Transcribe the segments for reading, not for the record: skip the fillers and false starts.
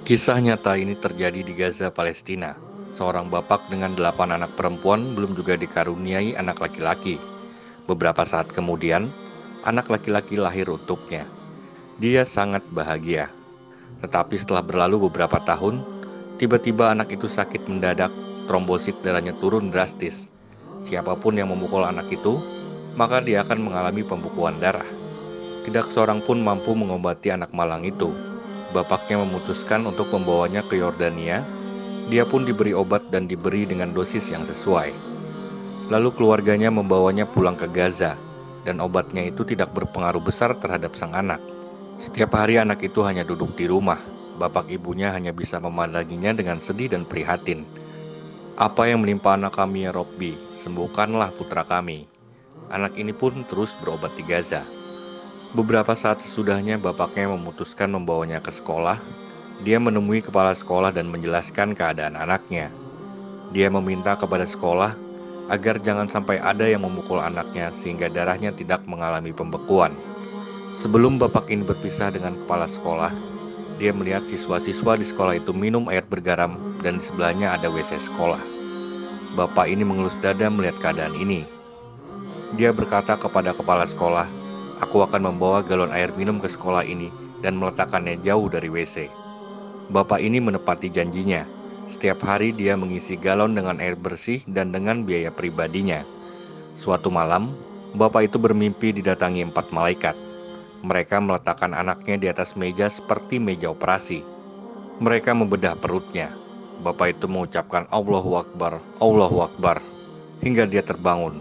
Kisah nyata ini terjadi di Gaza, Palestina. Seorang bapak dengan 8 anak perempuan belum juga dikaruniai anak laki-laki. Beberapa saat kemudian, anak laki-laki lahir untuknya. Dia sangat bahagia. Tetapi setelah berlalu beberapa tahun, tiba-tiba anak itu sakit mendadak, trombosit darahnya turun drastis. Siapapun yang memukul anak itu, maka dia akan mengalami pembekuan darah. Tidak seorang pun mampu mengobati anak malang itu. Bapaknya memutuskan untuk membawanya ke Yordania. Dia pun diberi obat dan diberi dengan dosis yang sesuai. Lalu keluarganya membawanya pulang ke Gaza, dan obatnya itu tidak berpengaruh besar terhadap sang anak. Setiap hari anak itu hanya duduk di rumah. Bapak ibunya hanya bisa memandanginya dengan sedih dan prihatin. Apa yang menimpa anak kami ya Robbi, sembuhkanlah putra kami. Anak ini pun terus berobat di Gaza. Beberapa saat sesudahnya bapaknya memutuskan membawanya ke sekolah. Dia menemui kepala sekolah dan menjelaskan keadaan anaknya. Dia meminta kepada sekolah agar jangan sampai ada yang memukul anaknya sehingga darahnya tidak mengalami pembekuan. Sebelum bapak ini berpisah dengan kepala sekolah, dia melihat siswa-siswa di sekolah itu minum air bergaram dan di sebelahnya ada WC sekolah. Bapak ini mengelus dada melihat keadaan ini. Dia berkata kepada kepala sekolah, "Aku akan membawa galon air minum ke sekolah ini dan meletakkannya jauh dari WC." Bapak ini menepati janjinya. Setiap hari dia mengisi galon dengan air bersih dan dengan biaya pribadinya. Suatu malam, bapak itu bermimpi didatangi 4 malaikat. Mereka meletakkan anaknya di atas meja seperti meja operasi. Mereka membedah perutnya. Bapak itu mengucapkan Allahu Akbar, Allahu Akbar, hingga dia terbangun.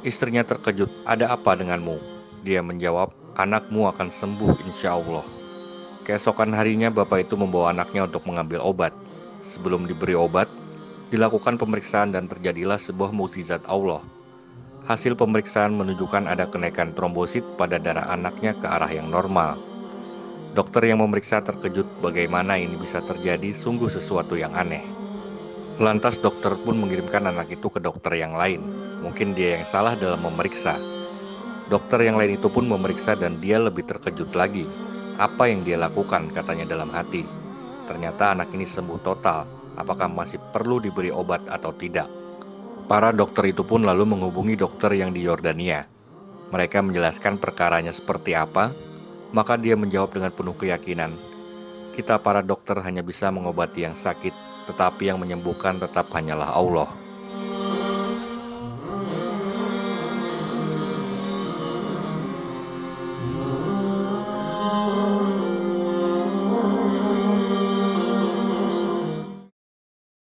Istrinya terkejut, "Ada apa denganmu?" Dia menjawab, "Anakmu akan sembuh insya Allah." Keesokan harinya bapak itu membawa anaknya untuk mengambil obat. Sebelum diberi obat, dilakukan pemeriksaan dan terjadilah sebuah mukjizat Allah. Hasil pemeriksaan menunjukkan ada kenaikan trombosit pada darah anaknya ke arah yang normal. Dokter yang memeriksa terkejut bagaimana ini bisa terjadi, sungguh sesuatu yang aneh. Lantas dokter pun mengirimkan anak itu ke dokter yang lain. Mungkin dia yang salah dalam memeriksa. Dokter yang lain itu pun memeriksa dan dia lebih terkejut lagi. Apa yang dia lakukan, katanya dalam hati. Ternyata anak ini sembuh total. Apakah masih perlu diberi obat atau tidak? Para dokter itu pun lalu menghubungi dokter yang di Yordania. Mereka menjelaskan perkaranya seperti apa, maka dia menjawab dengan penuh keyakinan, "Kita para dokter hanya bisa mengobati yang sakit, tetapi yang menyembuhkan tetap hanyalah Allah."